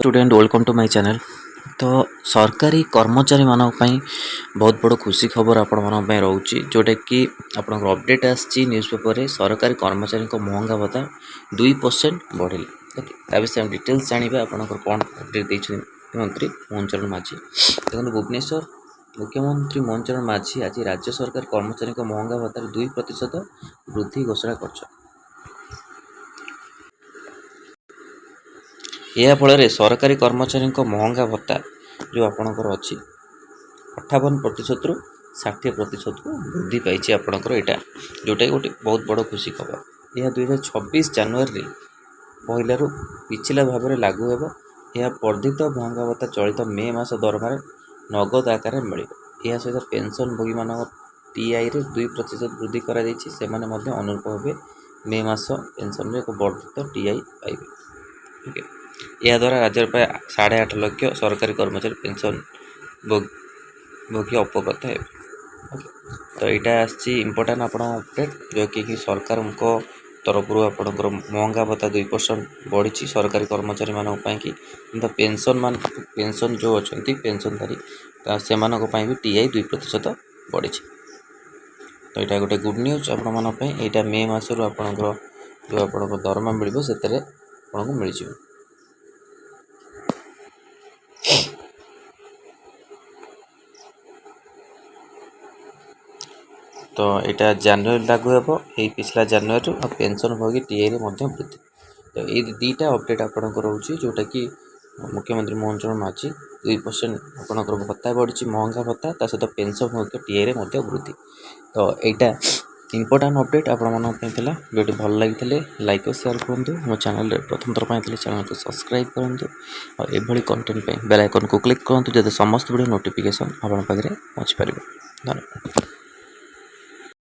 Student welcome to my channel. तो सरकारी कर्मचारी मानक पई बहुत बड़ खुशी खबर आपण मानक पई रहउची जोटा कि आपण अपडेट आछि न्यूज़ पेपर रे सरकारी कर्मचारी को महंगा भत्ता 2% बढ़िल। ओके ता विषय डिटेल्स जानिबा आपण कोन अपडेट दैछि मुख्यमंत्री मोहन चरण माझी। देखो भुवनेश्वर मुख्यमंत्री मोहन चरण माझी आज राज्य सरकार कर्मचारी को महंगा भत्ता 2% वृद्धि घोषणा करछ। या फल सरकारी कर्मचारी महंगा भत्ता जो आपणकर अच्छी 58% रु 60% को वृद्धि पाई आपणकर यहाँ जोटा गोटे बहुत बड़ खुशी खबर। यह 2026 जनवरी पहलू पिछला भाव में लागू होब। यह वर्धित महंगा भत्ता चलित मे मास दरमार नगद आकार मिल। यह सहित पेंशन भोगी मान टीआई रे 2% वृद्धि कर अनुरूप भाव मे मास पेंशन एक वर्धित टीआई पाइबे। यह द्वारा राज्य प्राय 8.5 लाख सरकारी कर्मचारी पेंशन भोगी उपकृत है। तो यहाँ इम्पोर्टाट आप अपडेट जो कि सरकार तरफ आपंकर महंगा भत्ता 2% बढ़ी सरकारी कर्मचारी मानी कि पेंशन जो अच्छा पेंशनधारी से भी टीआई 2% बढ़ी। तो यहाँ गोटे गुड न्यूज आप मे मसरू आपंकर जो आप दरमा मिल से आपको मिल जाए। तो यहाँ जनवरी लागू हे यही पिछला जनवरी और पेंशन भोगी टीआई वृद्धि। तो ये दुईटा अपडेट आपंकर रोचे जोटा कि मुख्यमंत्री मोहन चरण माझी 2% आपंकर भत्ता बढ़ी महंगा भत्ता ता सहित पेंशन भोगी टीआई वृद्धि। तो यहाँ इम्पोर्टाट अपडेट आपला वीडियो भल लगी लाइक और शेयर करूँ। मो चैनल प्रथम थर चैनल को सब्सक्राइब करूँ और ये कंटेंट बेल आइकन को क्लिक करूँ जब समस्त वीडियो नोटिफिकेशन आप पाखे पहुँची पारे। धन्यवाद।